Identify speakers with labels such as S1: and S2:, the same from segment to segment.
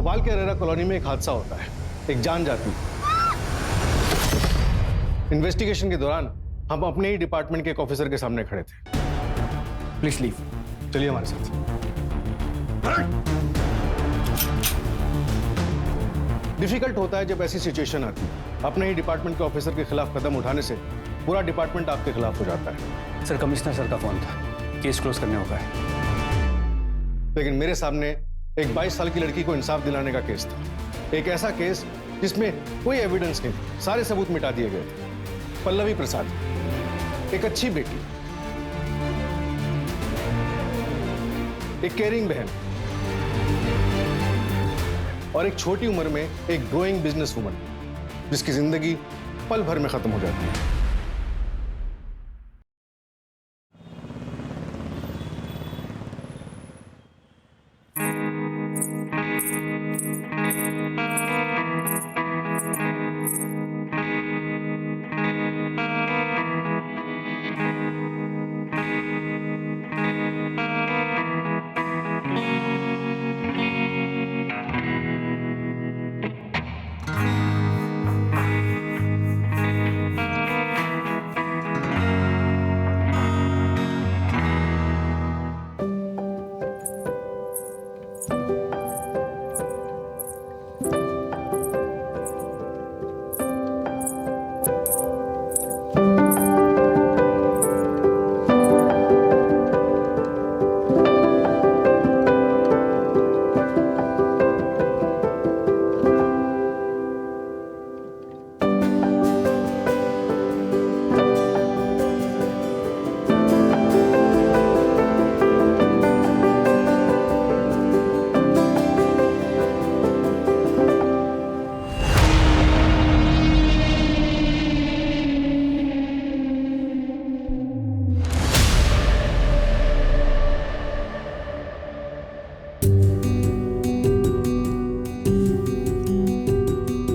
S1: भोपाल के अरेरा कॉलोनी में एक हादसा होता है, एक जान जाती है। इन्वेस्टिगेशन के दौरान हम अपने ही डिपार्टमेंट के एक ऑफिसर के सामने खड़े थे।
S2: Please leave.
S1: चलिए हमारे साथ। डिफिकल्ट होता है जब ऐसी सिचुएशन आती है। अपने ही डिपार्टमेंट के ऑफिसर के खिलाफ कदम उठाने से पूरा डिपार्टमेंट आपके खिलाफ हो जाता है।
S2: सर, कमिश्नर सर का फोन था, केस क्लोज करने होगा है।
S1: लेकिन मेरे सामने एक 22 साल की लड़की को इंसाफ दिलाने का केस था। एक ऐसा केस जिसमें कोई एविडेंस नहीं, सारे सबूत मिटा दिए गए थे। पल्लवी प्रसाद, एक अच्छी बेटी, एक केयरिंग बहन और एक छोटी उम्र में एक ग्रोइंग बिजनेस वुमन, जिसकी जिंदगी पल भर में खत्म हो जाती है।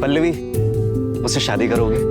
S3: पल्लवी, उससे शादी करोगे?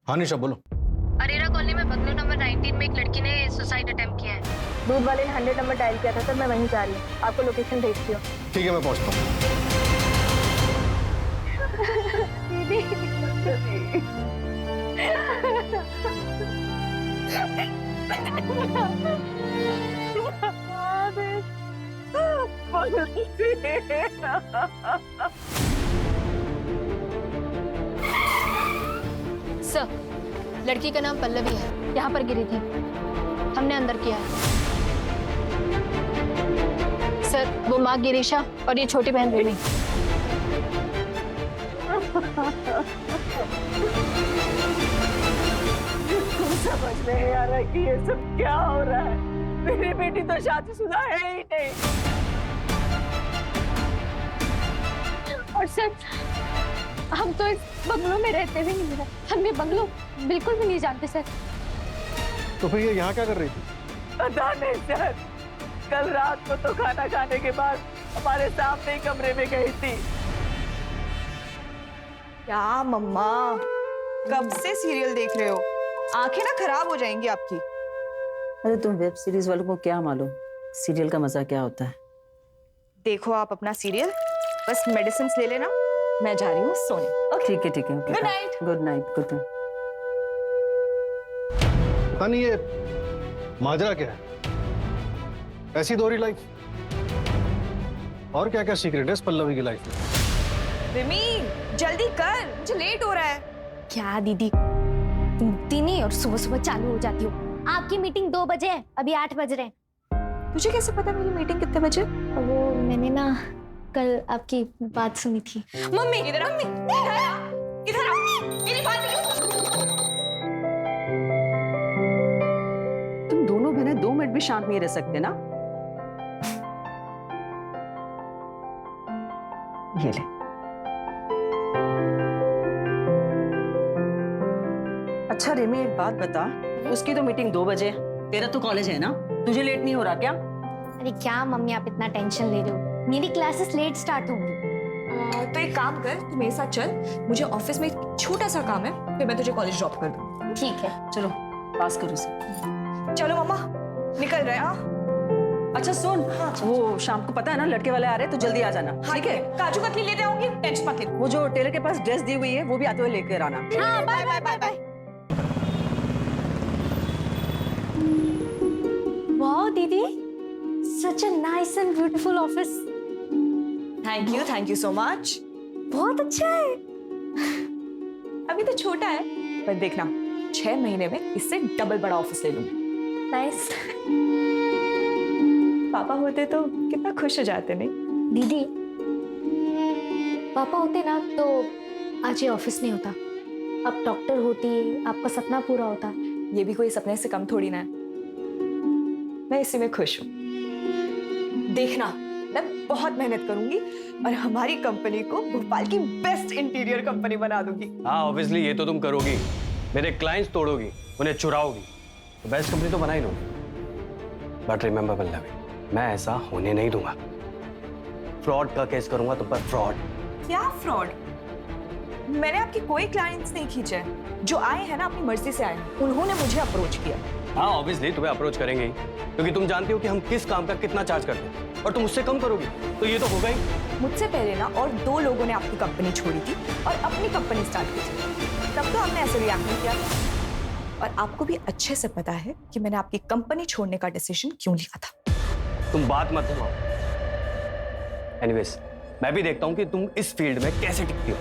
S1: हाँ निशा, बोलो।
S4: अरेरा कॉलोनी में बंगलो नंबर 19 में एक लड़की ने सुसाइड अटेम्प्ट किया है। दूध वाले ने 100 नंबर डायल किया था सर, मैं वहीं जा रही हूँ, आपको लोकेशन भेजती हूँ।
S1: ठीक है, मैं पहुंचता हूँ।
S4: सर, लड़की का नाम पल्लवी है, यहाँ पर गिरी थी, हमने अंदर किया है। सर, वो माँ गिरीशा और ये छोटी बहन रिमी।
S5: समझ में नहीं आ रहा कि ये सब क्या हो रहा है। मेरी बेटी तो शादीशुदा है ही नहीं।
S4: और सर, हम तो इस बंगलों में रहते भी नहीं है, हम ये बंगलो बिल्कुल भी नहीं जानते सर।
S1: तो फिर ये यहाँ क्या कर रही थी?
S5: पता नहीं सर, कल रात को तो खाना खाने के बाद हमारे सामने ही कमरे में गई थी।
S6: क्या मम्मा, कब से सीरियल देख रहे हो? आंखें ना खराब हो जाएंगी आपकी।
S7: अरे तुम वेब सीरीज वालों को क्या मालूम सीरियल का मजा क्या होता है।
S6: देखो आप अपना सीरियल, बस मेडिसिन ले लेना, मैं जा रही हूँ सोने। ओके,
S7: ठीक है ठीक है,
S6: good night.
S7: Good night, good night.
S1: पता नहीं ये माजरा क्या है, ऐसी दोहरी लाइफ। और क्या क्या सीक्रेट है इस पल्लवी की लाइफ में?
S6: रिमी जल्दी कर, मुझे लेट हो रहा है।
S4: क्या दीदी, दिन ही और सुबह सुबह चालू हो जाती हो। आपकी मीटिंग 2 बजे है, अभी 8 बज रहे हैं।
S6: तुझे कैसे पता मेरी मीटिंग कितने बजे?
S4: वो मैंने ना कल आपकी बात सुनी थी।
S6: मम्मी इधर आ, मम्मी इधर आ, इधर आ, मेरी बात नहीं।
S7: भी शांत नहीं रह सकते ना। ये ले। अच्छा रेमी, एक बात बता, उसकी तो मीटिंग 2 बजे, तेरा तो कॉलेज है ना, तुझे लेट नहीं हो रहा क्या?
S4: अरे क्या मम्मी, आप इतना टेंशन ले रहे हो, मेरी क्लासेस लेट स्टार्ट होंगी।
S6: तो एक काम कर, तू मेरे साथ चल, मुझे ऑफिस में एक छोटा सा काम है, फिर मैं तुझे कॉलेज ड्रॉप कर दूँ।
S4: ठीक है।
S7: चलो पास करो उसे।
S6: चलो मम्मा, निकल रहे हैं। हाँ
S7: अच्छा सुन, वो शाम को पता है ना लड़के वाले आ रहे हैं, तो जल्दी आ जाना, ठीक है?
S6: काजू कतली लेते आऊंगी, टेंशन मत ले।
S7: वो जो टेलर के पास ड्रेस दी हुई है वो भी आते हुए लेकर आना।
S4: हाँ, bye bye bye bye. Wow दीदी, such a nice and beautiful office.
S6: Thank you so much.
S4: बहुत अच्छा है।
S6: अभी तो छोटा है, पर देखना 6 महीने में इससे डबल बड़ा ऑफिस ले लूंगी।
S4: नाइस।
S6: पापा होते तो कितना खुश हो जाते। नहीं
S4: दीदी, पापा होते ना तो आज ये ऑफिस नहीं होता, अब डॉक्टर होती, आपका सपना पूरा होता।
S6: ये भी कोई सपने से कम थोड़ी ना है। मैं इसी में खुश हूँ। देखना, मैं बहुत मेहनत करूंगी और हमारी कंपनी को भोपाल की बेस्ट इंटीरियर कंपनी बना दूंगी।
S2: हाँ ऑब्वियसली ये तो तुम करोगी, मेरे क्लाइंट्स तोड़ोगी, उन्हें चुराओगी, तो बेस्ट कंपनी तो बना ही लोगी। बट रिमेंबर पल्लवी, मैं ऐसा होने नहीं दूंगा। फ्रॉड का केस करूंगा तुम पर, फ्रॉड।
S6: क्या फ्रॉड? मैंने आपकी कोई क्लाइंट्स नहीं खींचे, जो आए हैं ना अपनी मर्जी से आए, उन्होंने मुझे अप्रोच किया।
S2: हाँ ऑब्वियसली तुम्हें अप्रोच करेंगे ही, क्योंकि तुम जानती हो कि हम किस काम का कितना चार्ज करते हैं, और तुम उससे कम करोगी तो ये तो होगा ही।
S6: मुझसे पहले ना और 2 लोगों ने आपकी कंपनी छोड़ी थी और अपनी कंपनी स्टार्ट की थी, तब तो हमने ऐसे रिएक्ट नहीं किया था। और आपको भी अच्छे से पता है कि मैंने आपकी कंपनी छोड़ने का डिसीजन क्यों लिया था।
S2: तुम बात मत घुमाओ। एनीवेज, मैं भी देखता हूँ कि तुम इस फील्ड में कैसे टिकती हो।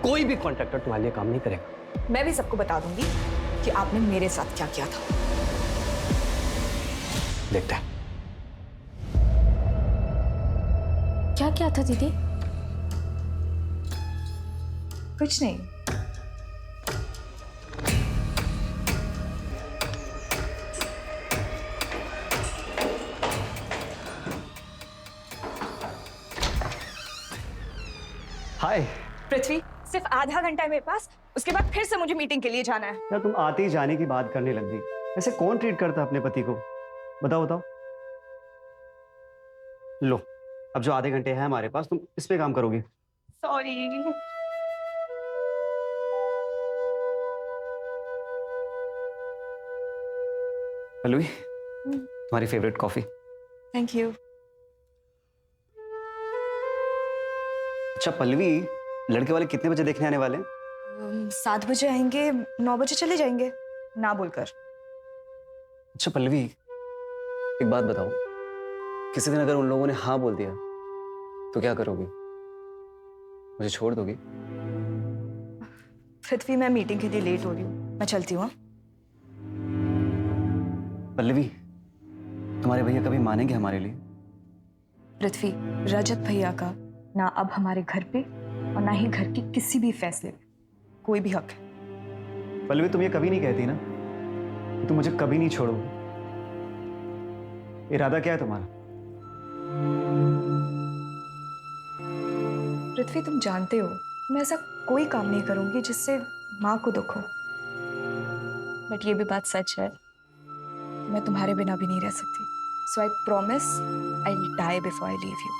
S2: कोई भी कॉन्ट्रैक्टर तुम्हारे लिए काम नहीं करेगा।
S6: मैं भी सबको बता दूंगी कि आपने मेरे साथ क्या किया था।
S2: देखते हैं।
S4: क्या था दीदी?
S6: कुछ नहीं।
S3: हाय
S6: पृथ्वी, सिर्फ आधा घंटा है मेरे पास, उसके बाद फिर से मुझे मीटिंग के लिए जाना है।
S8: यार तुम आते ही जाने की बात करने लग गई। ऐसे कौन ट्रीट करता है अपने पति को? बताओ बताओ। लो, अब जो आधे घंटे हैं हमारे पास, तुम इस पे काम करोगी।
S6: सॉरी।
S3: पल्लवी, तुम्हारी फेवरेट कॉफी।
S6: Thank you.
S3: अच्छा पल्लवी, लड़के वाले कितने बजे देखने आने वाले हैं?
S6: 7 बजे आएंगे, 9 बजे चले जाएंगे, ना बोलकर।
S3: अच्छा पल्लवी, एक बात बताओ, किसी दिन अगर उन लोगों ने हाँ बोल दिया तो क्या करोगी? मुझे छोड़ दोगी?
S6: पृथ्वी, मैं मीटिंग के लिए लेट हो रही हूँ, मैं चलती हूँ।
S3: पल्लवी, तुम्हारे भैया कभी मानेंगे हमारे लिए?
S6: पृथ्वी, रजत भैया का ना अब हमारे घर पे और ना ही घर के किसी भी फैसले पे कोई भी हक है।
S8: पल्लवी, तुम ये कभी नहीं कहती ना कि तुम मुझे कभी नहीं छोड़ोगी। इरादा क्या है तुम्हारा?
S6: पृथ्वी, तुम जानते हो मैं ऐसा कोई काम नहीं करूंगी जिससे माँ को दुख हो, बट ये भी बात सच है कि मैं तुम्हारे बिना भी नहीं रह सकती। So I promise I will die before I leave you.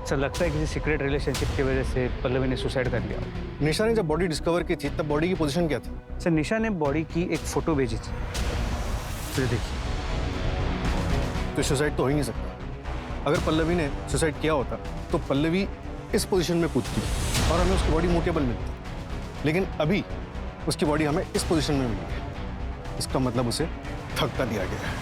S2: Sir लगता है किसी सीक्रेट रिलेशनशिप की वजह से पल्लवी ने सुसाइड कर लिया।
S1: निशा ने जब बॉडी डिस्कवर की थी तब बॉडी की पोजीशन क्या थी?
S2: सर निशा ने बॉडी की एक फोटो भेजी थी, फिर देखिए।
S1: तो सुसाइड तो हो ही नहीं सकता। अगर पल्लवी ने सुसाइड किया होता तो पल्लवी इस पोजीशन में कूदती और हमें उसकी बॉडी मूवेबल मिलती, लेकिन अभी उसकी बॉडी हमें इस पोजीशन में मिली है। इसका मतलब उसे धक्का दिया गया है।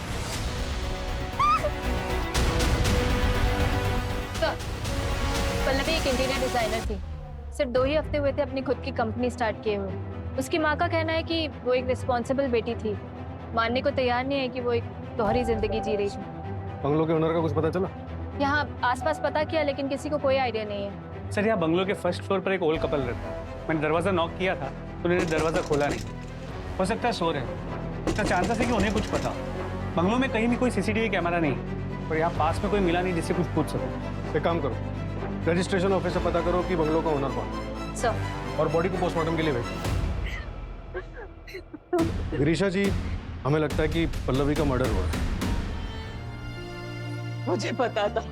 S4: पल्लवी एक इंटीरियर डिजाइनर थी, सिर्फ 2 ही हफ्ते हुए थे अपनी खुद की कंपनी स्टार्ट किए हुए। उसकी माँ का कहना है कि वो एक रिस्पॉन्सिबल बेटी थी, मानने को तैयार नहीं है कि वो एक दोहरी जिंदगी जी रही थी।
S1: बंगलों के ओनर का कुछ पता चला?
S4: यहाँ आसपास पता किया, लेकिन किसी को कोई आइडिया नहीं है।
S9: सर यहाँ बंगलो के फर्स्ट फ्लोर पर एक ओल्ड कपल रहता है। मैंने दरवाजा नॉक किया था तो उन्होंने दरवाजा खोला नहीं। हो सकता है सो रहे, इसका चांसेस है कि उन्हें कुछ पता। बंगलो में कहीं भी कोई सीसीटीवी कैमरा नहीं और यहाँ पास में कोई मिला नहीं जिससे कुछ पूछ सको।
S1: एक काम करो, रजिस्ट्रेशन ऑफिस से पता करो कि बंगलो का ओनर कौन है
S4: सर
S1: और बॉडी को पोस्टमार्टम के लिए भेजो। गिरीशा जी, हमें लगता है कि पल्लवी का मर्डर हुआ है।
S5: मुझे पता था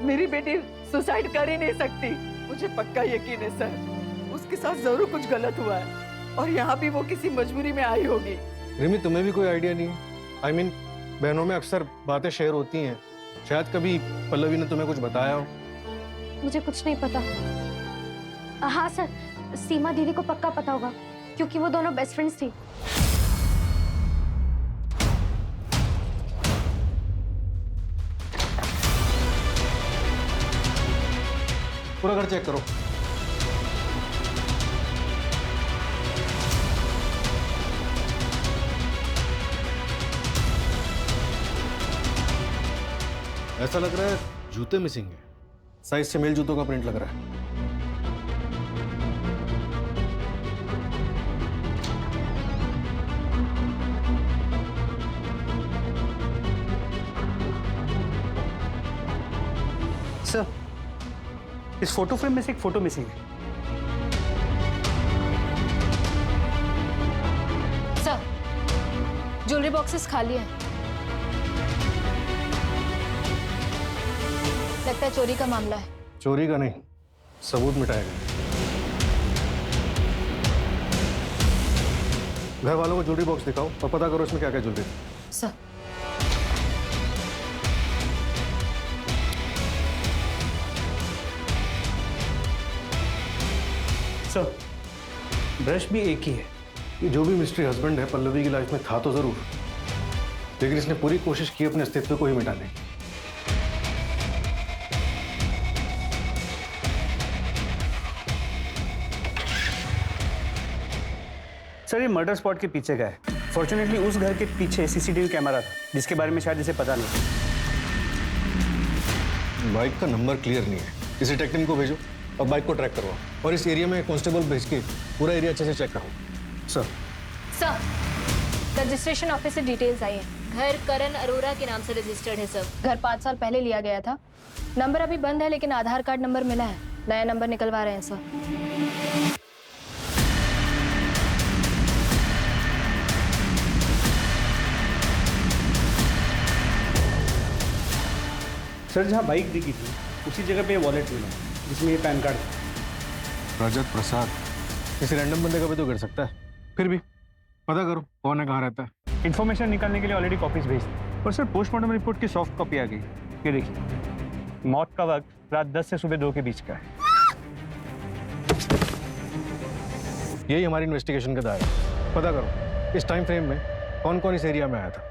S5: मेरी बेटी सुसाइड कर ही नहीं सकती। मुझे पक्का यकीन है सर, उसके साथ जरूर कुछ गलत हुआ है और यहाँ भी वो किसी मजबूरी में आई होगी।
S1: रिमी, तुम्हें भी कोई आइडिया नहीं है? आई मीन, बहनों में अक्सर बातें शेयर होती हैं, शायद कभी पल्लवी ने तुम्हें कुछ बताया हो।
S10: मुझे कुछ नहीं पता। हाँ सर, सीमा दीदी को पक्का पता होगा क्योंकि वो दोनों बेस्ट फ्रेंड्स थी।
S1: पूरा घर चेक करो। ऐसा लग रहा है जूते मिसिंग है, साइज से मेल जूतों का प्रिंट लग रहा है।
S9: सर, इस फोटो फ्रेम में से एक फोटो मिसिंग है।
S4: सर, ज्वेलरी बॉक्सेस खाली हैं। लगता है चोरी का मामला है।
S1: चोरी का नहीं, सबूत मिटाया गया। घर वालों को ज्वेलरी बॉक्स दिखाओ और पता करो इसमें क्या क्या ज्वेलरी है।
S4: सर,
S9: सर, ब्रश भी एक ही है।
S1: ये जो भी मिस्ट्री हस्बैंड है पल्लवी की लाइफ में था तो जरूर, लेकिन इसने पूरी कोशिश की अपने अस्तित्व को ही मिटाने की।
S9: सर, ये मर्डर स्पॉट के पीछे का है। फॉर्चुनेटली उस घर के पीछे सीसीटीवी कैमरा था जिसके बारे में शायद इसे पता नहीं।
S1: बाइक का नंबर क्लियर नहीं है, किसी टेक्नीशियन को भेजो और बाइक को ट्रैक करवाओ और इस एरिया में कांस्टेबल भेज के पूरा एरिया अच्छे से चेक करो। सर,
S4: रजिस्ट्रेशन ऑफिस से डिटेल्स आई हैं। घर करण अरोरा के नाम से रजिस्टर्ड है सर। घर 5 साल पहले लिया गया था। नंबर अभी बंद है लेकिन आधार कार्ड नंबर मिला है। नया नंबर निकलवा रहे हैं सर।
S9: सर, जहाँ बाइक दिखी थी उसी जगह पे वॉलेट मिला जिसमें ये पैन कार्ड था।
S1: रजत प्रसाद किसी रैंडम बंदे का भी तो कर सकता है। फिर भी पता करो कौन है, कहाँ रहता है।
S9: इन्फॉर्मेशन निकालने के लिए ऑलरेडी कॉपीज भेज दी और सर पोस्टमार्टम रिपोर्ट की सॉफ्ट कॉपी आ गई। ये देखिए, मौत का वक्त रात 10 से सुबह 2 के बीच का है।
S1: यही हमारी इन्वेस्टिगेशन का दायरा है। पता करो इस टाइम फ्रेम में कौन कौन इस एरिया में आया था।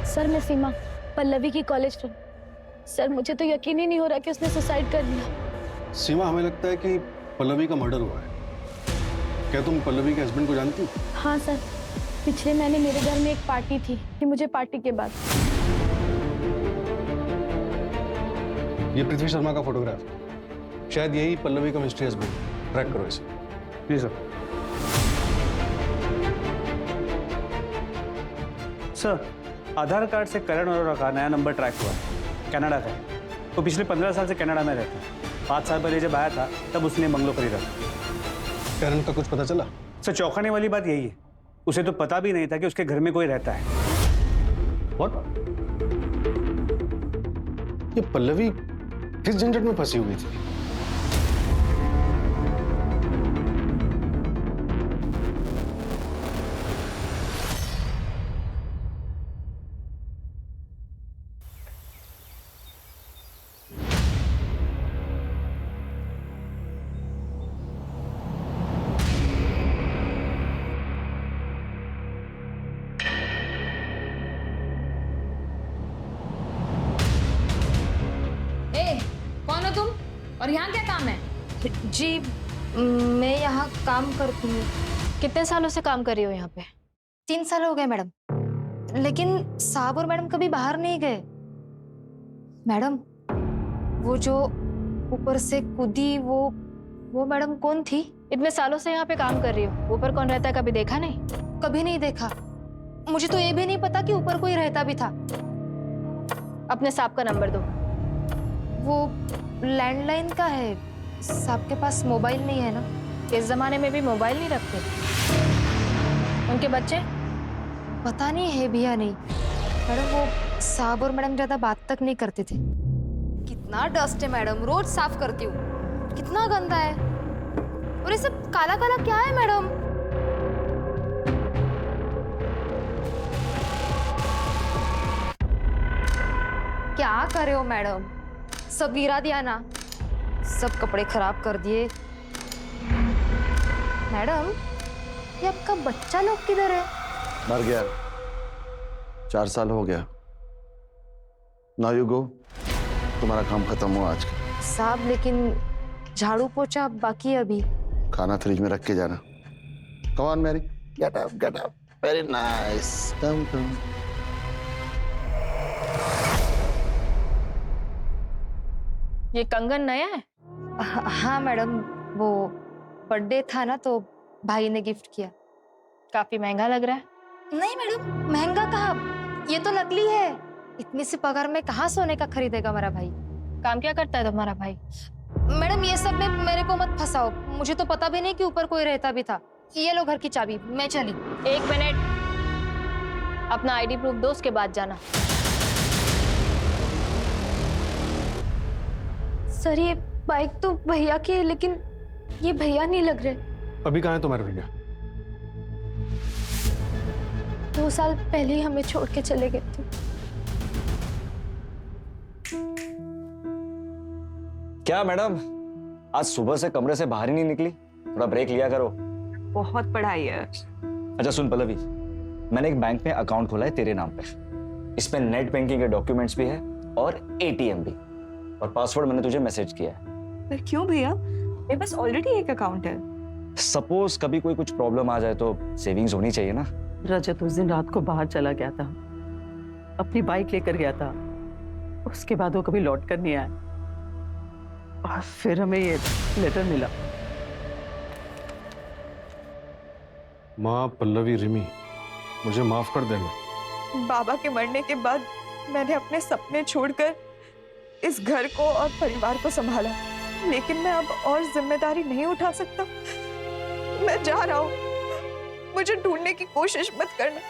S10: सर मैं सीमा, पल्लवी की कॉलेज फ्रेंड। सर, मुझे तो यकीन ही नहीं हो रहा कि उसने सुसाइड कर लिया।
S1: सीमा, हमें लगता है कि पल्लवी का मर्डर हुआ है। क्या तुम पल्लवी के हस्बैंड को जानती हो?
S10: हाँ सर, पिछले महीने मेरे घर में एक पार्टी थी कि मुझे पार्टी के बाद।
S1: ये पृथ्वी शर्मा का फोटोग्राफ, शायद यही पल्लवी का मिस्ट्री हस्बैंड। ट्रैक करो इसे।
S9: जी सर। सर, आधार कार्ड से करण अरोरा का नया नंबर ट्रैक हुआ, कनाडा का। तो पिछले 15 साल से कनाडा में रहता है। 5 साल पहले जब आया था तब उसने बंगलो खरीदा था।
S1: करण का कुछ पता चला?
S9: सर, चौंकाने वाली बात यही है, उसे तो पता भी नहीं था कि उसके घर में कोई रहता है।
S1: What? ये पल्लवी किस झंझट में फंसी हुई थी?
S4: कौन हो तुम और यहाँ क्या काम है?
S10: जी, मैं यहाँ काम करती हूँ।
S4: कितने सालों से काम कर रही हो यहाँ पे?
S10: 3 साल हो गए मैडम, लेकिन साहब और मैडम कभी बाहर नहीं गए। मैडम,
S6: वो जो ऊपर से कूदी, वो मैडम कौन थी?
S4: इतने सालों से यहाँ पे काम कर रही हो, ऊपर कौन रहता है कभी देखा नहीं?
S6: कभी नहीं देखा। मुझे तो ये भी नहीं पता कि ऊपर कोई रहता भी था।
S4: अपने साहब का नंबर दो।
S6: वो लैंडलाइन का है, साहब के पास मोबाइल नहीं है ना।
S4: इस जमाने में भी मोबाइल नहीं रखते। उनके बच्चे?
S6: पता नहीं है भी या नहीं। मैडम वो साहब और मैडम ज्यादा बात तक नहीं करते थे। कितना डस्ट है मैडम, रोज साफ करती हूँ। कितना गंदा है। और ये सब काला काला क्या है मैडम? क्या कर रहे हो मैडम? सब गिरा दिया ना, सब कपड़े खराब कर दिए। मैडम ये आपका बच्चा लोग किधर है?
S11: मर गया, 4 साल हो गया। नाउ यू गो, तुम्हारा काम खत्म हुआ आज का।
S6: साहब लेकिन झाड़ू पोछा बाकी है अभी।
S11: खाना फ्रिज में रख के जाना। Come on Mary, get up get up. Very nice, come come.
S4: ये कंगन नया है?
S6: हाँ मैडम, वो बर्थडे था ना तो भाई ने गिफ्ट किया।
S4: काफी महंगा लग रहा है।
S6: नहीं मैडम, महंगा कहाँ, ये तो नकली है। इतनी सी पगार में कहाँ सोने का खरीदेगा मेरा भाई।
S4: काम क्या करता है तुम्हारा भाई?
S6: मैडम ये सब में मेरे को मत फंसाओ, मुझे तो पता भी नहीं कि ऊपर कोई रहता भी था। ये लो घर की चाबी, मैं चली।
S4: 1 मिनट, अपना आईडी प्रूफ दो, उसके बाद जाना।
S10: सर ये बाइक तो भैया की है, लेकिन ये भैया नहीं लग रहे।
S1: अभी कहाँ है तुम्हारे भैया?
S10: 2 साल पहले ही हमें छोड़ के चले गए थे।
S3: क्या मैडम, आज सुबह से कमरे से बाहर ही नहीं निकली? थोड़ा ब्रेक लिया करो।
S5: बहुत पढ़ाई है।
S3: अच्छा सुन पल्लवी, मैंने एक बैंक में अकाउंट खोला है तेरे नाम पे। इसमें नेट बैंकिंग के डॉक्यूमेंट्स भी है और एटीएम भी, और पासवर्ड मैंने तुझे मैसेज किया है।
S5: पर क्यों भैया, मेरे पास ऑलरेडी एक अकाउंट है।
S3: सपोज कभी कोई कुछ प्रॉब्लम आ जाए तो सेविंग्स होनी चाहिए ना।
S5: रजत उस दिन रात को बाहर चला गया था, अपनी बाइक लेकर गया था। उसके बाद वो कभी लौट कर नहीं आया, और फिर हमें ये लेटर मिला।
S1: माँ पल्लवी, रिमी, मुझे माफ कर देना।
S6: बाबा के मरने के बाद मैंने अपने सपने छोड़कर इस घर को और परिवार को संभाला, लेकिन मैं अब और जिम्मेदारी नहीं उठा सकता। मैं जा रहा हूँ, मुझे ढूंढने की कोशिश मत करना।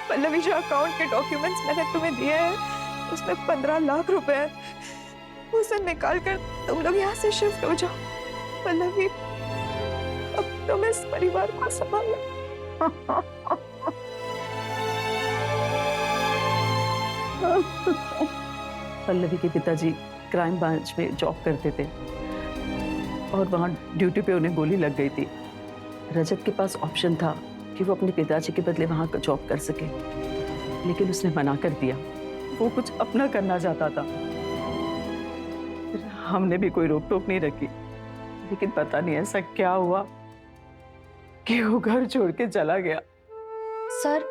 S6: पल्लवी, जो अकाउंट के डॉक्यूमेंट्स मैंने तुम्हें दिए हैं उसमें 15 लाख रुपए हैं, उसे निकाल कर तुम लोग यहाँ से शिफ्ट हो जाओ। पल्लवी, अब तुम इस परिवार को संभालो।
S5: पल्लवी के पिताजी क्राइम ब्रांच में जॉब करते थे और वहाँ ड्यूटी पे उन्हें गोली लग गई थी। रजत के पास ऑप्शन था कि वो अपने पिताजी के बदले वहाँ जॉब कर सके, लेकिन उसने मना कर दिया। वो कुछ अपना करना चाहता था। हमने भी कोई रोक टोक नहीं रखी, लेकिन पता नहीं ऐसा क्या हुआ कि वो घर छोड़ के चला गया।
S10: सर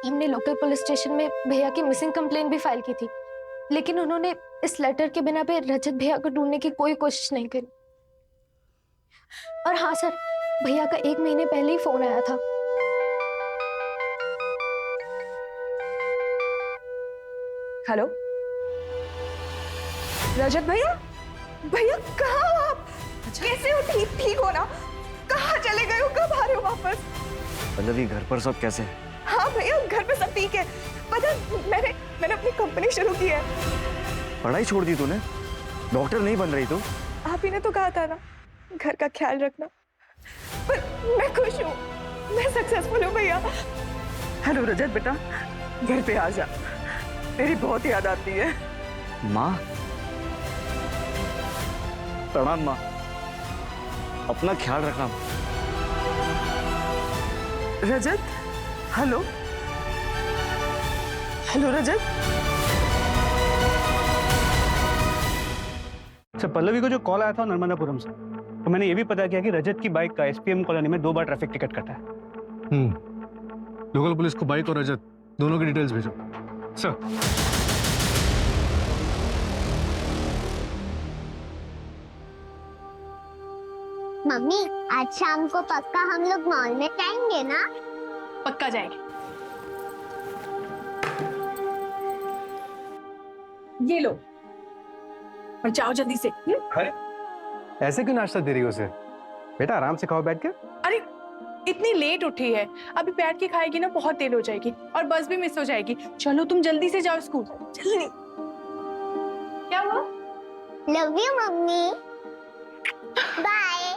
S10: हमने लोकल पुलिस स्टेशन में भैया की मिसिंग कंप्लेंट भी फाइल की थी, लेकिन उन्होंने इस लेटर के बिना पे रजत भैया को ढूंढने की कोई कोशिश नहीं करी। और हाँ सर, भैया का 1 महीने पहले ही फोन आया था।
S6: हेलो रजत भैया, भैया कहाँ हो आप? कैसे हो? ठीक हो ना? कहाँ चले गए हो? कब आ रहे हो वापस?
S3: पल्लवी, घर पर सब कैसे है?
S6: हाँ भैया, घर पे सब ठीक है। पता मैंने अपनी कंपनी शुरू की है।
S3: पढ़ाई छोड़ दी तूने? डॉक्टर नहीं बन रही तू?
S6: आप ही ने तो कहा था ना घर का ख्याल रखना। पर मैं खुश हूँ, मैं सक्सेसफुल हूँ भैया।
S5: हेलो रजत बेटा, घर पे आ जा, तेरी बहुत याद आती है।
S3: माँ, प्रणाम माँ, अपना ख्याल रखना।
S5: रजत, हेलो हेलो रजत।
S9: अच्छा, पल्लवी को जो कॉल आया था नर्मदापुरम से, तो मैंने ये भी पता किया कि रजत की बाइक का एसपीएम कॉलोनी में 2 बार ट्रैफिक टिकट कटा है।
S1: लोकल पुलिस को बाइक और रजत दोनों की डिटेल्स भेजो। सर।
S12: मम्मी आज शाम को पक्का हम लोग मॉल में जाएंगे ना?
S6: पक्का जाएंगे। ये लो और जाओ जल्दी से।
S9: ऐसे क्यों नाश्ता दे रही हो उसे? बेटा आराम से खाओ बैठ के।
S6: अरे इतनी लेट उठी है, अभी बैठ के खाएगी ना बहुत देर हो जाएगी और बस भी मिस हो जाएगी। चलो तुम जल्दी से जाओ स्कूल, जल्दी। क्या हुआ?
S12: Love you mummy. Bye.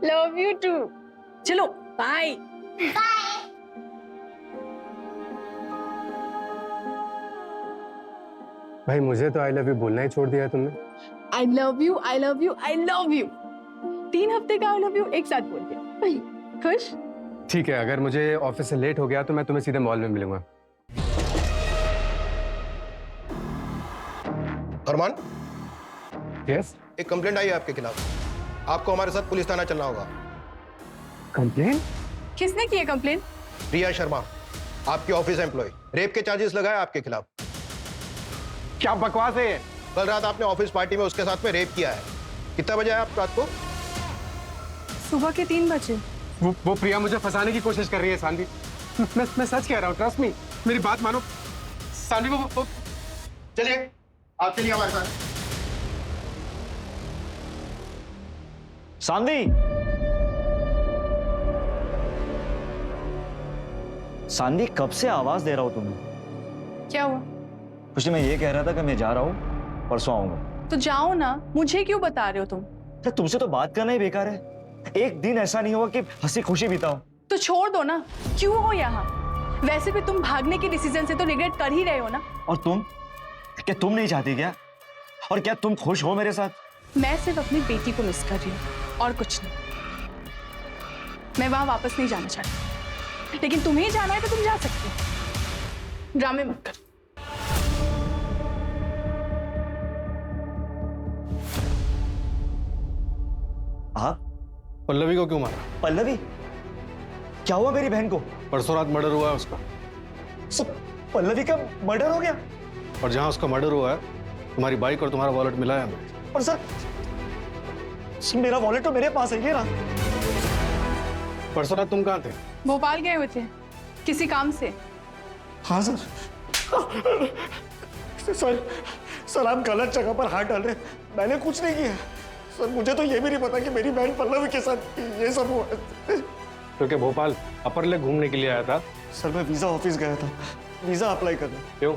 S6: Love you too. चलो बाय।
S12: बाय।
S9: भाई मुझे तो आई लव यू बोलना ही छोड़ दिया है तुमने।
S6: I love you, I love you, I love you. 3 हफ्ते का आई लव यू एक साथ बोल दिया। खुश?
S9: ठीक है, अगर मुझे ऑफिस से लेट हो गया तो मैं तुम्हें सीधे मॉल में मिलूंगा।
S13: अरमान,
S9: यस।
S13: एक कंप्लेंट आई है आपके खिलाफ। आपको हमारे साथ पुलिस थाना चलना होगा।
S9: कंप्लेंट?
S6: किसने की है कंप्लेंट?
S13: रिया शर्मा, आपकी ऑफिस एम्प्लॉय, रेप के चार्जेस लगाए आपके खिलाफ।
S9: क्या बकवास है ये?
S13: कल रात आपने ऑफिस पार्टी में उसके साथ में रेप किया है। कितना बजे आए आप रात को?
S6: सुबह के 3 बजे।
S9: वो प्रिया मुझे फंसाने की कोशिश कर रही है सानवी। मैं सच कह रहा हूँ, ट्रस्ट मी, मेरी बात मानो। सानवी वो
S13: चलिए, आप चलिए हमारे साथ।
S3: सानवी, सानवी कब से आवाज दे रहा हूं तुम्हें?
S6: क्या हुआ?
S3: कुछ नहीं, मैं ये कह रहा था कि मैं जा रहा हूँ, परसों आऊंगा।
S6: तो जाओ ना, मुझे क्यों बता रहे हो तुम?
S3: तो तुमसे तो बात करना ही बेकार है। एक दिन ऐसा नहीं होगा कि हंसी खुशी बिताओ।
S6: तो छोड़ दो ना, क्यों हो यहाँ? वैसे भी तुम भागने के डिसीजन से तो रिग्रेट कर ही रहे हो ना।
S3: और तुम, क्या तुम नहीं चाहती क्या? और क्या तुम खुश हो मेरे साथ?
S6: मैं सिर्फ अपनी बेटी को मिस कर रही हूँ और कुछ नहीं। मैं वहां वापस नहीं जाना चाहती, लेकिन तुम्हें जाना है तो तुम जा सकते हो। ड्रामे मत कर।
S3: आप?
S1: पल्लवी को क्यों मारा?
S3: पल्लवी? क्या हुआ मेरी बहन को?
S1: परसों रात मर्डर हुआ है उसका।
S3: सब पल्लवी का मर्डर हो गया?
S1: और जहां उसका मर्डर हुआ है, तुम्हारी बाइक और तुम्हारा वॉलेट मिला है हमें।
S3: और सर मेरा वॉलेट तो मेरे पास है, ये रहा।
S1: परसों रात तुम कहाँ थे?
S6: भोपाल गए हुए थे किसी काम से।
S3: हाँ सर। सर आप गलत जगह पर हाथ डाल रहे हैं। मैंने कुछ नहीं किया सर। मुझे तो ये भी नहीं पता कि मेरी बहन पल्लवी के साथ ये सब हुआ।
S1: तो क्या भोपाल अपर लेक घूमने के लिए आया था?
S3: सर मैं वीजा ऑफिस गया था, वीजा अप्लाई करने।
S1: क्यों,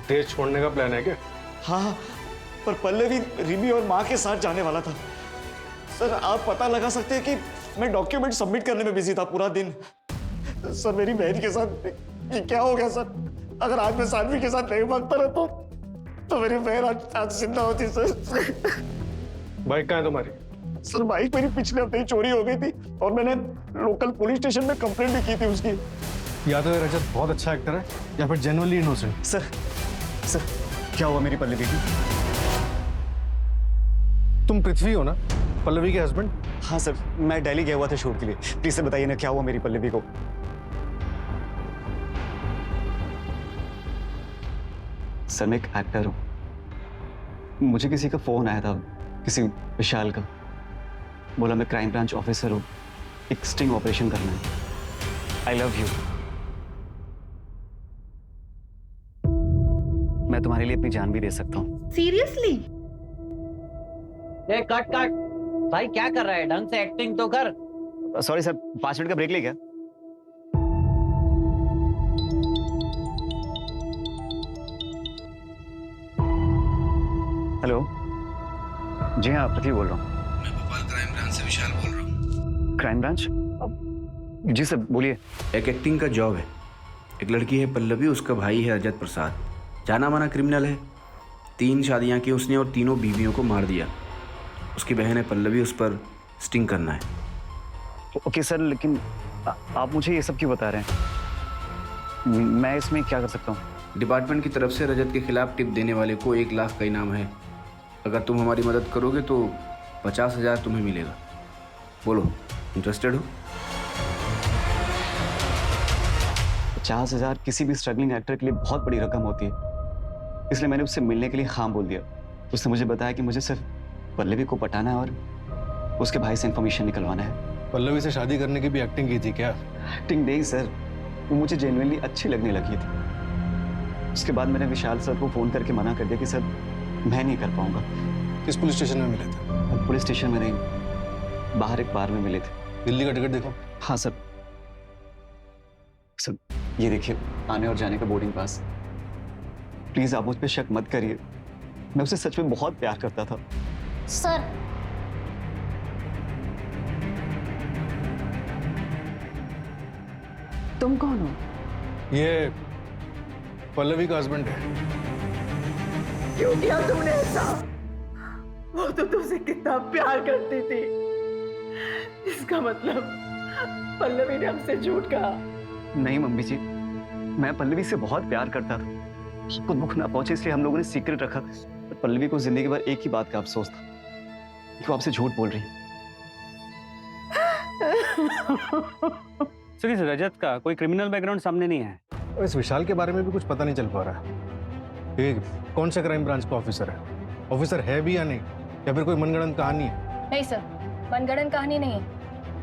S1: देश छोड़ने का प्लान है क्या?
S3: हाँ, पर पल्लवी रिमी और माँ के साथ जाने वाला था। सर आप पता लगा सकते हैं कि मैं डॉक्यूमेंट सबमिट करने में बिजी था पूरा दिन। सर मेरी बहन के साथ ये क्या हो गया सर? अगर आज मैं सानवी के साथ नहीं भागता रहा तो मेरी बहन आज जिंदा होती सर।
S1: बाइक कहाँ है तुम्हारी?
S3: सर बाइक मेरी पिछले हफ्ते ही चोरी हो गई थी और मैंने लोकल पुलिस स्टेशन में कंप्लेंट भी की थी उसकी।
S1: या तो रजत बहुत अच्छा एक्टर है या फिर जेन्युइनली इनोसेंट।
S3: सर क्या हुआ मेरी पल्लवी की?
S1: तुम पृथ्वी हो ना, पल्लवी के हस्बैंड?
S3: हाँ सर, मैं दिल्ली गया हुआ था शूट के लिए। प्लीज से बताइए ना क्या हुआ मेरी पल्लवी को? सर मैं एक एक्टर हूँ। मुझे किसी का फोन आया था, किसी विशाल का। बोला मैं क्राइम ब्रांच ऑफिसर हूँ, एक स्टिंग ऑपरेशन करना है। I love you. मैं तुम्हारे लिए अपनी जान भी दे सकता हूँ।
S7: सीरियसली?
S14: कट भाई, क्या कर रहा है? ढंग से एक्टिंग तो कर।
S3: सॉरी सर, 5 मिनट का ब्रेक ले क्या? हेलो, जी हाँ पृथ्वी बोल रहा हूँ।
S15: मैं भोपाल क्राइम ब्रांच से विशाल बोल रहा हूँ।
S3: Crime branch? जी सर बोलिए।
S15: एक एक्टिंग का जॉब है। एक लड़की है पल्लवी, उसका भाई है रजत प्रसाद, जाना माना क्रिमिनल है। 3 शादियां की उसने और तीनों बीवियों को मार दिया। उसकी बहन है पल्लवी, उस पर स्टिंग करना है।
S3: ओके सर, लेकिन आप मुझे ये सब क्यों बता रहे हैं? मैं इसमें क्या कर सकता हूँ?
S15: डिपार्टमेंट की तरफ से रजत के खिलाफ टिप देने वाले को 1 लाख का इनाम है। अगर तुम हमारी मदद करोगे तो 50,000 तुम्हें मिलेगा। बोलो, इंटरेस्टेड हो?
S3: 50,000 किसी भी स्ट्रगलिंग एक्टर के लिए बहुत बड़ी रकम होती है, इसलिए मैंने उससे मिलने के लिए हाँ बोल दिया। उसने मुझे बताया कि मुझे सिर्फ पल्लवी को पटाना है और उसके भाई से इंफॉर्मेशन निकलवाना है।
S1: पल्लवी से शादी करने की भी एक्टिंग की थी क्या?
S3: एक्टिंग नहीं सर, वो मुझे जेन्युइनली अच्छी लगने लगी थी। उसके बाद मैंने विशाल सर को फोन करके मना कर दिया कि सर मैं नहीं कर पाऊंगा।
S1: किस पुलिस स्टेशन में मिले थे?
S3: पुलिस स्टेशन में नहीं, बाहर एक बार में मिले थे।
S1: दिल्ली का टिकट देखो।
S3: हाँ सर। सर ये देखिए, आने और जाने का बोर्डिंग पास। प्लीज आप मुझ पे शक मत करिए, मैं उसे सच में बहुत प्यार करता था।
S12: सर
S5: तुम कौन हो?
S1: ये पल्लवी का हस्बैंड है।
S5: क्यों किया तुमने ऐसा? वो तो तुमसे कितना प्यार करती थी। इसका मतलब पल्लवी ने हमसे झूठ कहा।
S3: नहीं मम्मी जी, मैं पल्लवी से बहुत प्यार करता था। आपको दुख ना पहुंचे इसलिए हम लोगों ने सीक्रेट रखा। पर पल्लवी को जिंदगी भर एक ही बात का अफसोस था कि वो आपसे झूठ बोल रही है।
S9: सर, इस रजत का कोई क्रिमिनल बैकग्राउंड सामने नहीं है।
S1: और इस विशाल के बारे में भी कुछ पता नहीं चल पा रहा है। ये कौन से क्राइम ब्रांच का ऑफिसर है? ऑफिसर है भी या नहीं, या फिर कोई मनगढ़ंत कहानी है?
S4: नहीं सर, मनगढ़ंत कहानी नहीं है।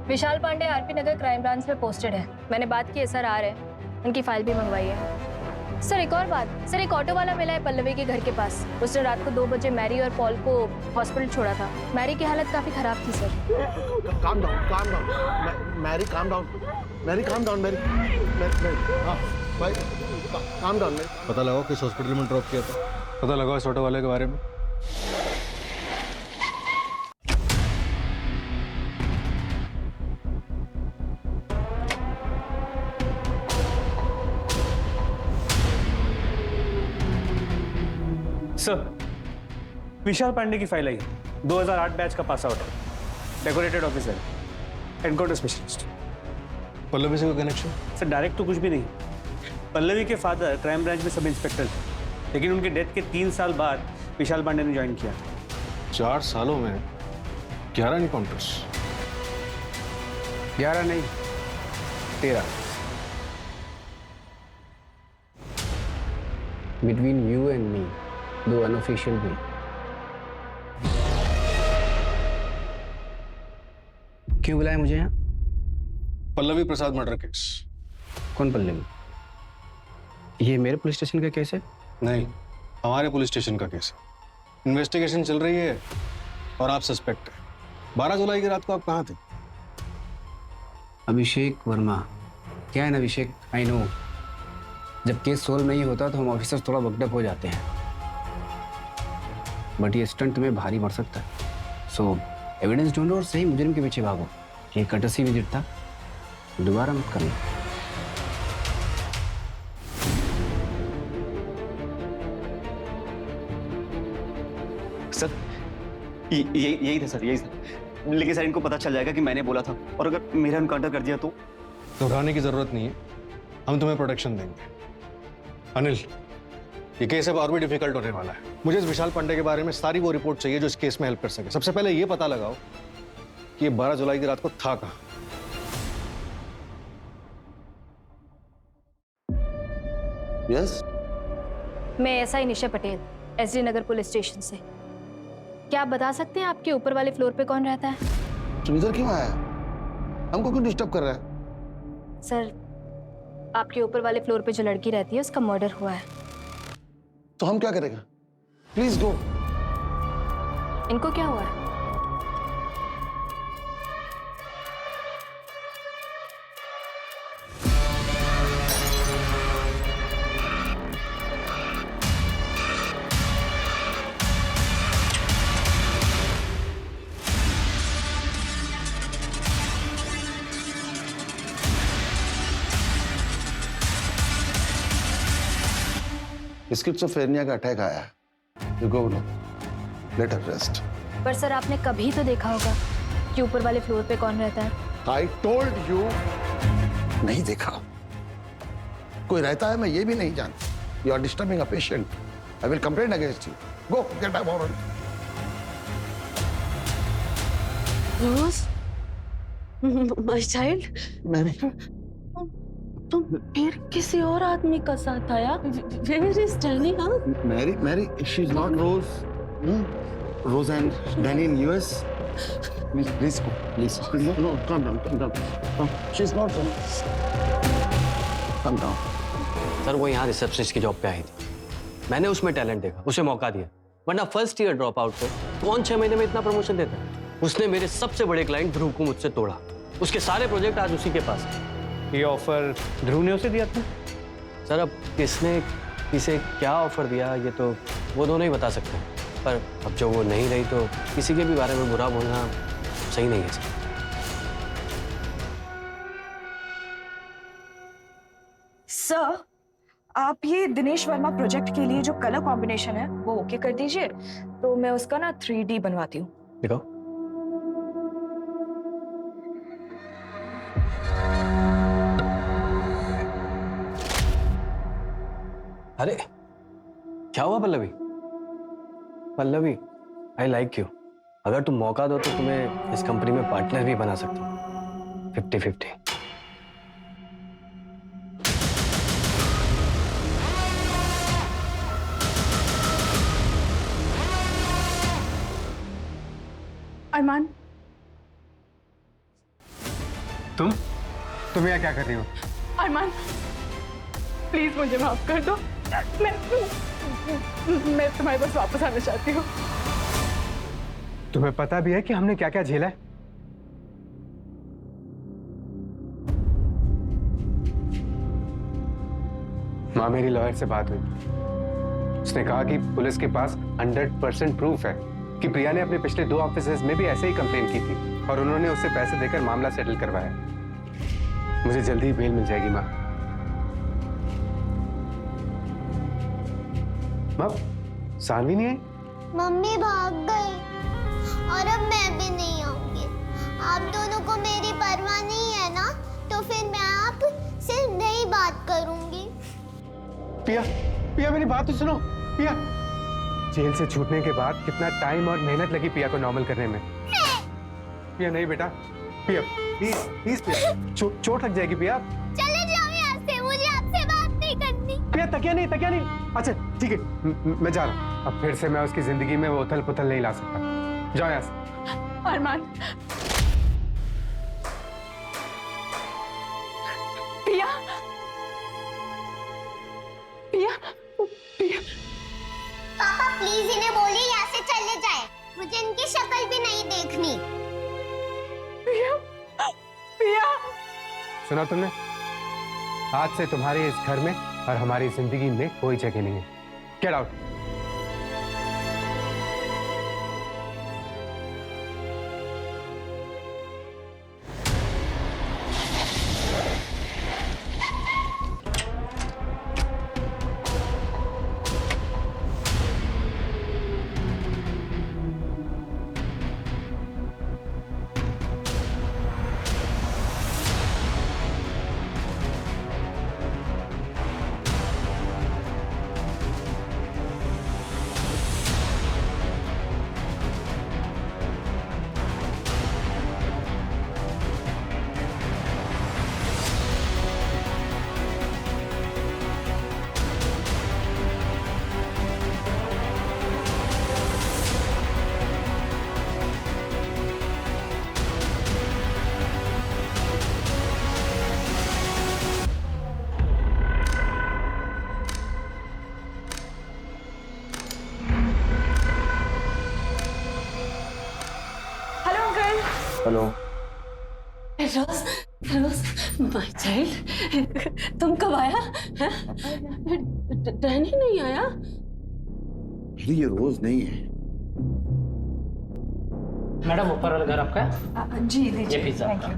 S4: विशाल पांडे आरपी नगर क्राइम ब्रांच में पोस्टेड है। मैंने बात की है सर, आ रहे हैं। उनकी फाइल भी मंगवाई है। सर एक और बात, सर एक ऑटो वाला मिला है पल्लवी के घर के पास। उसने रात को 2 बजे मैरी और पॉल को हॉस्पिटल छोड़ा था। मैरी की हालत काफी खराब थी sir.
S11: Calm down Mary, calm down Mary, calm down Mary. हाँ भाई, काम डाउन मैरी।
S1: पता लगाओ किस हॉस्पिटल में ड्रॉप किया था। पता लगाओ इस ऑटो वाले के बारे में।
S9: सर, विशाल पांडे की फाइल आई है। 2008 बैच का पास आउट है, decorated officer, encounter specialist.
S1: Pallavi से कोई कनेक्शन?
S9: सर डायरेक्ट तो कुछ भी नहीं। पल्लवी के फादर क्राइम ब्रांच में सब इंस्पेक्टर थे, लेकिन उनके डेथ के 3 साल बाद विशाल पांडे ने ज्वाइन किया।
S1: 4 सालों में 11 एनकाउंटर्स?
S2: 11 नहीं, 13। Between you and me, 2 unofficial भी। क्यों बुलाया मुझे यहाँ?
S1: पल्लवी प्रसाद मर्डर केस।
S2: कौन पल्लवी? ये मेरे पुलिस स्टेशन का केस है?
S1: नहीं, हमारे पुलिस स्टेशन का केस है। इन्वेस्टिगेशन चल रही है और आप सस्पेक्ट है। 12 जुलाई की रात को आप कहाँ थे?
S2: अभिषेक वर्मा। क्या है ना अभिषेक, आई नो, जब केस सोल्व नहीं होता तो हम ऑफिसर्स थोड़ा वक्डअप हो जाते हैं, बट ये स्टंट तुम्हें भारी पड़ सकता है। सो एविडेंस ढूंढो और सही मुजरिम के पीछे भागो। ये कटसी विजिट था, दोबारा मत करना।
S3: सर यही था सर, यही था। लेकिन सर इनको पता चल जाएगा कि मैंने बोला था, और अगर मेरा एनकाउंटर कर दिया तो?
S1: घबराने की जरूरत नहीं है, हम तुम्हें प्रोटेक्शन देंगे। अनिल, ये केस अब और भी डिफिकल्ट होने वाला है। मुझे इस विशाल पांडे के बारे में सारी वो रिपोर्ट चाहिए जो इस केस में हेल्प कर सके। सबसे पहले ये पता लगाओ कि ये 12 जुलाई की रात को था कहाँ।
S11: यस,
S4: मैं एसआई निशा पटेल, एसडी नगर पुलिस स्टेशन से। क्या आप बता सकते हैं आपके ऊपर वाले फ्लोर पे कौन रहता है?
S11: तुम इधर क्यों आया? हमको क्यों डिस्टर्ब कर रहा है?
S4: सर, आपके ऊपर वाले फ्लोर पे जो लड़की रहती है उसका मर्डर हुआ है।
S11: तो हम क्या करेंगे? Please go.
S4: इनको क्या हुआ है?
S11: स्किज़ोफ्रेनिया का अटैक आया है। You go no, let her rest.
S4: पर सर आपने कभी तो देखा होगा कि ऊपर वाले फ्लोर पे कौन रहता है?
S11: आई टोल्ड यू, नहीं देखा। कोई रहता है मैं ये भी नहीं जानता। You are disturbing a patient. I will complain against you. Go get back on.
S5: Rose, my child,
S11: Mary,
S5: तुम फिर किसी और आदमी का साथ आया? Where is Danny, huh?
S11: Mary, she is not Rose. Rose and Danny in US. Please go. Please. No, calm down. Calm. She's not. Calm down.
S2: Sir वो यहाँ रिसेप्शनिस्ट की जॉब पे आई थी, मैंने उसमें टैलेंट देखा, उसे मौका दिया, वरना फर्स्ट ईयर ड्रॉप आउट को कौन 6 महीने में इतना प्रमोशन देता है। उसने मेरे सबसे बड़े क्लाइंट ध्रुव को मुझसे तोड़ा, उसके सारे प्रोजेक्ट आज उसी के पास हैं।
S9: ये ऑफर ध्रुव ने उसे दिया था?
S2: सर अब किसने किसे क्या ऑफर दिया ये तो वो दोनों ही बता सकते हैं, पर अब जो वो नहीं रही तो किसी के भी बारे में बुरा बोलना सही नहीं है सर।
S6: सर, आप ये दिनेश वर्मा प्रोजेक्ट के लिए जो कलर कॉम्बिनेशन है वो ओके कर दीजिए, तो मैं उसका ना 3D बनवाती हूँ।
S2: दिखाओ। अरे क्या हुआ Pallavi? Pallavi, I like you. अगर तुम मौका दो तो तुम्हें इस कंपनी में पार्टनर भी बना सकती हूँ, 50-50।
S5: अरमान,
S9: तुम यहाँ क्या कर रही हो?
S5: अरमान, प्लीज मुझे माफ कर दो। मैं तुम्हारे पास वापस आना चाहती हूँ।
S9: तुम्हें पता भी है कि हमने क्या क्या झेला है? माँ, मेरी लॉयर से बात हुई, उसने कहा कि पुलिस के पास 100% प्रूफ है कि प्रिया ने अपने पिछले 2 ऑफिसेज में भी ऐसे ही कंप्लेन की थी और उन्होंने उससे पैसे देकर मामला सेटल करवाया। मुझे जल्दी ही बेल मिल जाएगी माँ। माँ, सानवी नहीं आई?
S12: मम्मी भाग गई और अब मैं भी नहीं आऊंगी। आप दोनों को मेरी परवाह नहीं है ना, तो फिर मैं आप से नहीं बात करूंगी।
S9: पिया, पिया मेरी बात तो सुनो। पिया, जेल से छूटने के बाद कितना टाइम और मेहनत लगी पिया को नॉर्मल करने में। पिया नहीं बेटा, पिया प्लीज प्लीज पिया, चोट लग जाएगी पिया।
S12: चले जाओ यहाँ से, मुझे आपसे बात नहीं करनी।
S9: पिया तकिया नहीं, तकिया नहीं। अच्छा ठीक है, मैं जा रहा हूँ। अब फिर से मैं उसकी जिंदगी में वो उथल पुथल नहीं ला सकता। जाओ यहाँ से।
S5: अरमान, पिया, पिया, पिया।
S12: पापा प्लीज इन्हें बोलिए यहाँ से चले जाए, मुझे इनकी शक्ल भी नहीं देखनी।
S5: पिया, पिया।
S9: सुना तुमने? आज से तुम्हारे इस घर में और हमारी जिंदगी में कोई जगह नहीं है। Get out.
S15: Hello
S7: Rose, Rose, my child, तुम कब आया? डैनी नहीं आया?
S11: ये रोज नहीं है।
S14: मैडम ऊपर वाला घर आपका?
S6: जी दीजिए।
S14: ये pizza
S6: thank you.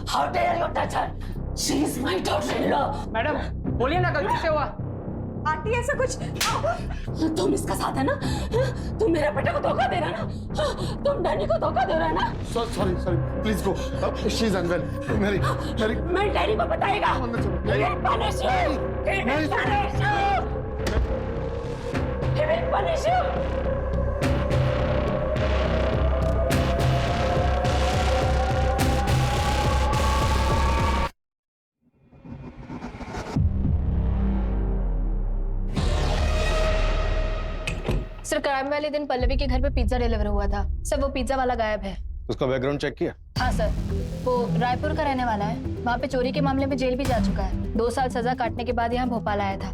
S7: How dare you touch her? She is my daughter in law.
S14: Madam बोलिए ना, गलती से हुआ।
S6: आंटी ऐसा कुछ।
S7: तुम इसका साथ है ना? तुम मेरे बेटे को धोखा दे रहा है ना? तुम डैनी को धोखा दे रहा है ना?
S11: Sorry sorry, please go. She is unwell. Mary Mary
S7: मैं डैनी को बताएगा।
S11: Mary
S7: punish you. He will punish you.
S4: Sir crime वाले दिन पल्लवी के घर पे पिज्जा डिलीवर हुआ था सर। वो पिज्जा वाला गायब है।
S1: उसका बैकग्राउंड चेक किया?
S4: हाँ सर, वो रायपुर का रहने वाला है। वहाँ पे चोरी के मामले में जेल भी जा चुका है। 2 साल सजा काटने के बाद यहाँ भोपाल आया था।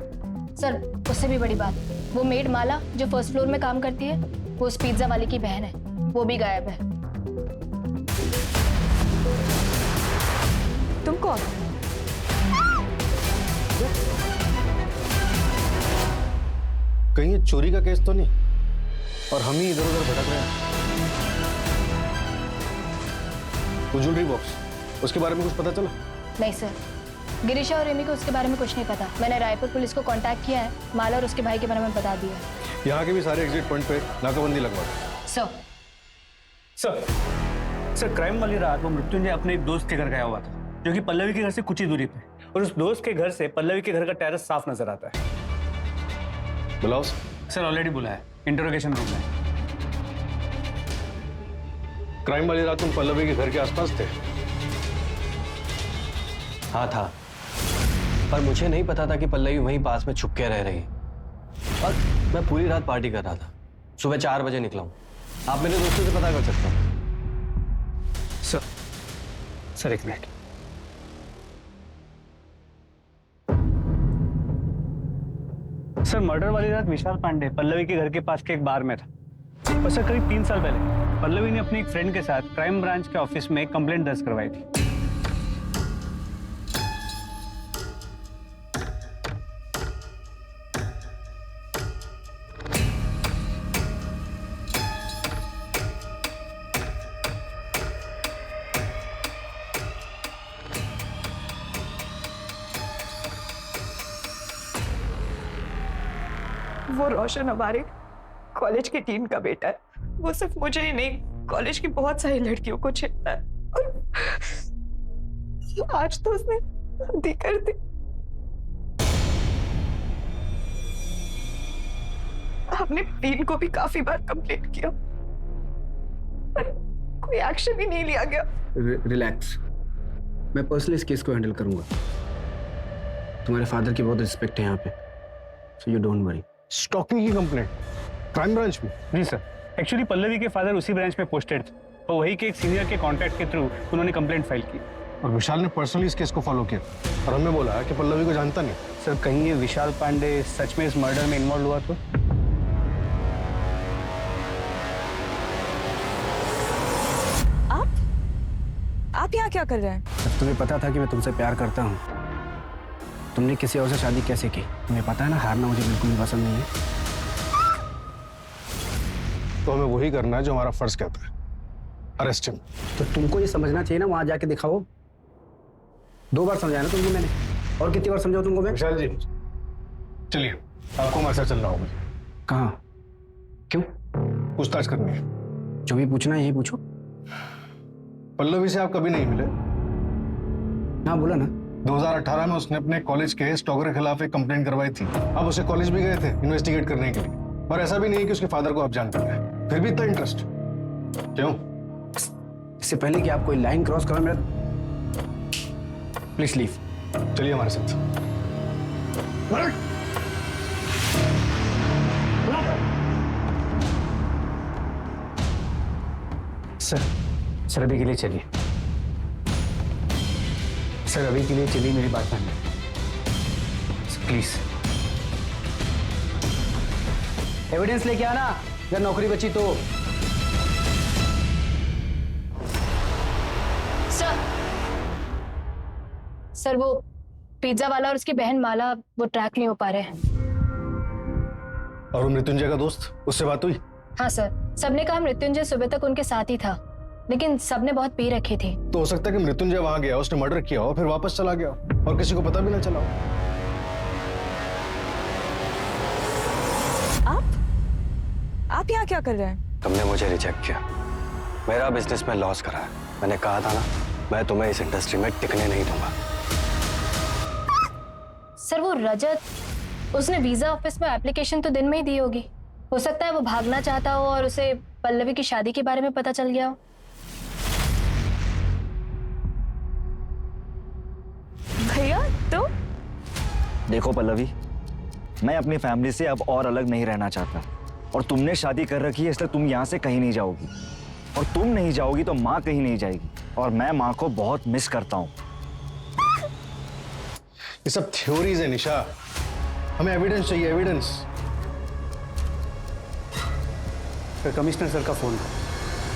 S4: सर उससे भी बड़ी बात, वो मेड माला जो फर्स्ट फ्लोर में काम करती है, वो उस पिज्जा वाले की बहन है, वो भी गायब है।
S6: तुम कौन?
S1: कहीं ये चोरी का केस तो नहीं और हम ही इधर उधर भटक रहे हैं? वो ज्वेलरी बॉक्स, उसके बारे में कुछ पता चला?
S4: नहीं सर, गिरीशा और रेमी को उसके बारे में कुछ नहीं पता। मैंने रायपुर पुलिस को कांटेक्ट किया है, माला और उसके भाई के बारे में बता दिया।
S1: यहाँ के भी सारे एग्जिट पॉइंट पे नाकाबंदी लगवा दो।
S9: सर क्राइम वाली रात वो मृत्युंजय अपने एक दोस्त के घर गया हुआ था, जो कि पल्लवी के घर से कुछ ही दूरी पे, और उस दोस्त के घर से पल्लवी के घर का टेरेस साफ नजर आता है।
S1: बुलाओ
S9: सर, ऑलरेडी बुलाया है, इंटरोगेशन रूम में।
S1: क्राइम वाली रात तुम पल्लवी के घर के आसपास थे?
S2: हाँ था, पर मुझे नहीं पता था कि पल्लवी वहीं पास में छुप के रह रही। और मैं पूरी रात पार्टी कर रहा था। सुबह 4 बजे निकला हूँ। आप मेरे दोस्तों से पता कर सकते हैं।
S9: सर एक मिनट। सर मर्डर वाली रात विशाल पांडे पल्लवी के घर के पास के एक बार में था। और सर करीब 3 साल पहले पल्लवी ने अपनी एक फ्रेंड के साथ क्राइम ब्रांच के ऑफिस में एक कंप्लेंट दर्ज करवाई थी।
S6: वो रोशन हमारे कॉलेज की टीम का बेटा है। वो सिर्फ मुझे ही नहीं, कॉलेज की बहुत सारी लड़कियों को छेड़ता है। और आज तो उसने शादी कर दी। हमने टीम को भी काफी बार कंप्लेंट किया, पर कोई एक्शन ही नहीं लिया गया।
S15: रिलैक्स, मैं पर्सनली इस केस को हैंडल करूंगा। तुम्हारे फादर की बहुत रिस्पेक्ट है यहाँ पे, so you don't worry.
S1: Stalking की कंप्लेंट क्राइम ब्रांच में?
S9: जी सर, एक्चुअली पल्लवी के फादर उसी ब्रांच में पोस्टेड थे, और वही के एक सीनियर के कॉन्टैक्ट के थ्रू उन्होंने कंप्लेंट फाइल की।
S1: और विशाल ने पर्सनली इस केस को फॉलो किया और हमें बोला कि पल्लवी को जानता नहीं।
S9: सर कहीं ये विशाल पांडे सच में इस मर्डर में इन्वॉल्व हुआ तो?
S6: आप यहाँ क्या कर रहे हैं?
S15: जब तुम्हें पता था कि मैं तुमसे प्यार करता हूँ, तुमने किसी और से शादी कैसे की? तुम्हें पता है ना, हारना मुझे बिल्कुल भी पसंद नहीं है।
S1: तो हमें वही करना है जो हमारा फर्ज कहता है, अरेस्ट हिम।
S15: तो तुमको ये समझना चाहिए ना, वहां जाके दिखाओ। 2 बार समझाया ना तुमको मैंने, और कितनी बार समझाओ तुमको मैं?
S1: विशाल जी चलिए, आपको हमारे साथ चलना होगा।
S15: कहाँ? क्यों?
S1: पूछताछ करनी है।
S15: जो भी पूछना है यही पूछो।
S1: पल्लवी से आप कभी नहीं मिले?
S15: हाँ बोला ना।
S1: 2018 में उसने अपने कॉलेज के स्टॉकर के खिलाफ एक कंप्लेंट करवाई थी। आप उसे कॉलेज भी गए थे इन्वेस्टिगेट करने के लिए, और ऐसा भी नहीं कि उसके फादर को आप जानते हैं, फिर भी इतना इंटरेस्ट क्यों?
S15: इससे पहले कि आप कोई लाइन क्रॉस करो मेरा, प्लीज लीव।
S1: चलिए हमारे साथ।
S9: सर अभी के लिए चलिए। सर अभी के लिए चलिए, मेरी बात मानिए प्लीज।
S15: एविडेंस लेके आना, अगर नौकरी बची तो।
S4: सर वो पिज्जा वाला और उसकी बहन माला वो ट्रैक नहीं हो पा रहे हैं।
S1: और वो मृत्युंजय का दोस्त, उससे बात हुई?
S4: हाँ सर, सबने कहा मृत्युंजय सुबह तक उनके साथ ही था, लेकिन सबने बहुत पी रखी थी।
S1: तो हो सकता है कि मृत्युंजय वहां गया, उसने मर्डर किया हो, फिर वापस चला गया और किसी को पता भी ना चला।
S6: आप यहाँ क्या कर रहे हैं?
S2: तुमने मुझे रिजेक्ट किया, मेरा बिजनेस में लॉस करा है। मैंने कहा था ना, मैं तुम्हें इस इंडस्ट्री में टिकने नहीं दूंगा।
S4: सर वो रजत, उसने वीजा ऑफिस में एप्लीकेशन तो दिन में ही दी होगी। हो सकता है वो भागना चाहता हो और उसे पल्लवी की शादी के बारे में पता चल गया हो।
S6: भैया तो
S3: देखो पल्लवी, मैं अपनी फैमिली से अब और अलग नहीं रहना चाहता। और तुमने शादी कर रखी है, इसलिए तुम यहाँ से कहीं नहीं जाओगी। और तुम नहीं जाओगी तो माँ कहीं नहीं जाएगी, और मैं माँ को बहुत मिस करता हूँ।
S1: ये सब थ्योरीज है निशा, हमें एविडेंस चाहिए, एविडेंस।
S9: कमिश्नर सर का फोन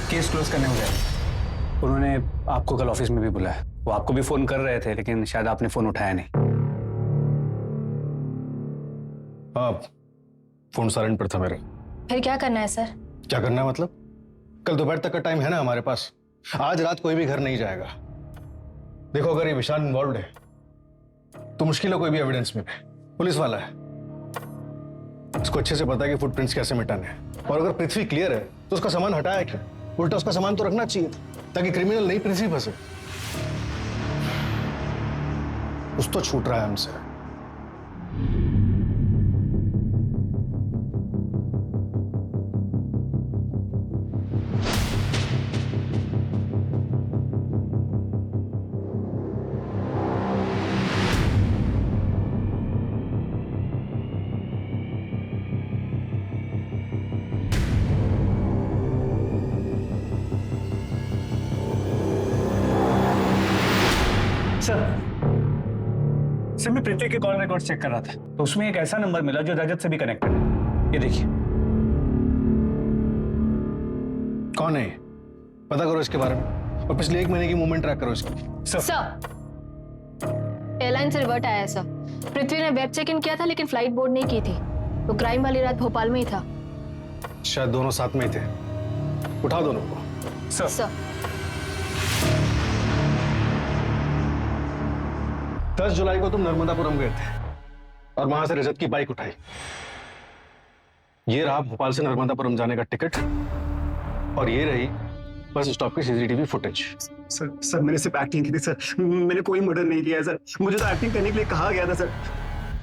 S9: केस क्लोज करने हो गया। उन्होंने आपको कल ऑफिस में भी बुलाया। वो आपको भी फोन कर रहे थे, लेकिन शायद आपने फोन उठाया नहीं।
S1: हाँ, फोन साइलेंट पर था मेरा।
S4: फिर क्या करना है सर?
S1: क्या करना है मतलब? कल दोपहर तक का टाइम है ना हमारे पास। आज रात कोई भी घर नहीं जाएगा। देखो, अगर ये विशाल इन्वॉल्व है तो मुश्किल है कोई भी एविडेंस मिले। पुलिस वाला है, उसको अच्छे से पता है कि फुटप्रिंट्स कैसे मिटाने हैं। और अगर पृथ्वी क्लियर है तो उसका सामान हटाया क्यों? उल्टा उसका सामान तो रखना चाहिए था, ताकि क्रिमिनल नहीं पृथ्वी फंसे। कुछ तो छूट रहा है हमसे।
S9: सर मैं पृथ्वी के कॉल रिकॉर्ड चेक कर रहा था, तो उसमें एक ऐसा नंबर मिला जो रजत से भी कनेक्टेड है। ये देखिए।
S1: कौन है? पता करो इसके बारे में, और पिछले 1 महीने की मूवमेंट ट्रैक करो इसकी।
S4: सर, एयरलाइन से रिवर्ट आया है सर। पृथ्वी ने वेब चेक इन किया था, लेकिन फ्लाइट बोर्ड नहीं की थी। तो क्राइम वाली रात भोपाल में ही था।
S1: शायद दोनों साथ में ही थे। उठाओ दोनों को।
S4: सर
S1: 10 जुलाई को तुम नर्मदापुरम गए थे और वहां से रजत की बाइक उठाई। ये रहा भोपाल से नर्मदापुरम जाने का टिकट, और ये रही बस स्टॉप की सीसीटीवी फुटेज।
S8: सर मैंने सिर्फ एक्टिंग की थी सर, मैंने कोई मर्डर नहीं किया है सर। मुझे तो एक्टिंग करने के लिए कहा गया था सर।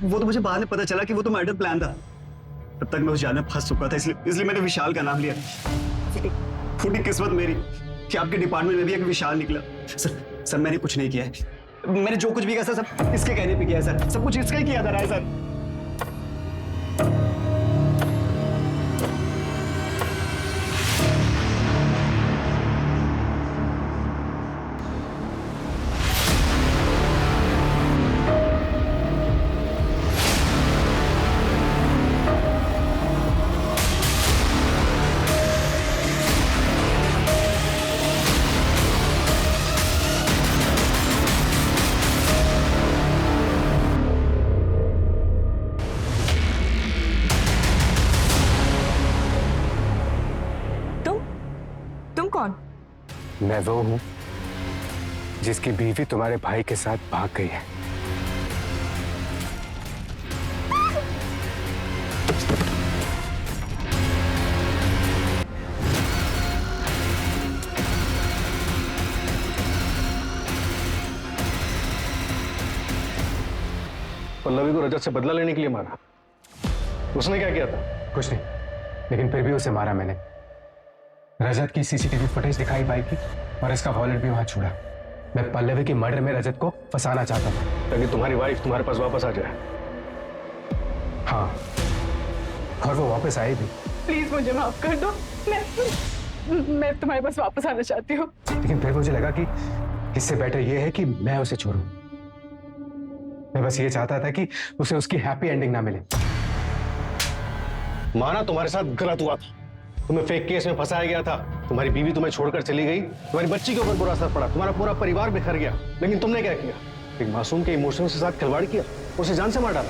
S8: वो तो मुझे बाद में पता चला कि वो तो मर्डर प्लान था। तब तक मैं उस जाल में फंस चुका था, इसलिए मैंने विशाल का नाम लिया। फूटी किस्मत मेरी कि आपके डिपार्टमेंट में भी एक विशाल निकला। सर मैंने कुछ नहीं किया है। मैंने जो कुछ भी किया सर, सब इसके कहने पे किया है सर। सब कुछ इसका ही किया जा रहा है सर।
S9: मैं वो हूं जिसकी बीवी तुम्हारे भाई के साथ भाग गई है।
S1: पल्लवी को रजत से बदला लेने के लिए मारा। उसने क्या किया था?
S9: कुछ नहीं, लेकिन फिर भी उसे मारा मैंने। रजत की सीसीटीवी फुटेज दिखाई बाइक की, और इसका वॉलेट भी वहां छोड़ा। मैं पल्लवी की मर्डर में रजत को फंसाना चाहता था,
S1: ताकि तुम्हारी वाइफ तुम्हारे पास वापस आ जाए।
S9: हाँ, और वो वापस आई भी।
S5: प्लीज मुझे माफ कर दो। मैं तुम्हारे पास वापस आना चाहती हूँ।
S9: लेकिन फिर मुझे लगा कि इससे बेटर ये है कि मैं उसे छोड़ूं। मैं बस ये चाहता था कि उसे उसकी हैप्पी एंडिंग ना मिले।
S1: माना तुम्हारे साथ गलत हुआ था, तुम्हें फेक केस में फंसाया गया था, तुम्हारी बीवी तुम्हें छोड़कर चली गई, तुम्हारी बच्ची के ऊपर बुरा असर पड़ा, तुम्हारा पूरा परिवार बिखर गया। लेकिन तुमने क्या किया? एक मासूम के इमोशंस के साथ खिलवाड़ किया, उसे जान से मार डाला।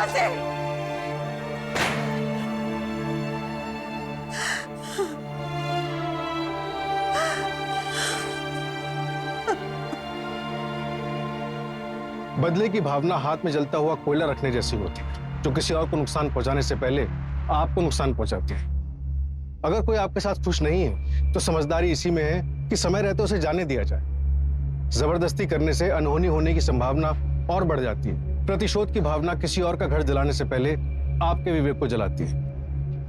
S5: यहाँ से।
S1: बदले की भावना हाथ में जलता हुआ कोयला रखने जैसी होती है, जो किसी और को नुकसान पहुंचाने से पहले आपको नुकसान पहुंचाती है। अगर कोई आपके साथ खुश नहीं है तो समझदारी इसी में है कि समय रहते उसे जाने दिया जाए। जबरदस्ती करने से अनहोनी होने की संभावना और बढ़ जाती है। प्रतिशोध की भावना किसी और का घर जलाने से पहले आपके विवेक को जलाती है।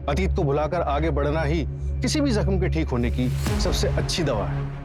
S1: अतीत को भुलाकर आगे बढ़ना ही किसी भी जख्म के ठीक होने की सबसे अच्छी दवा है।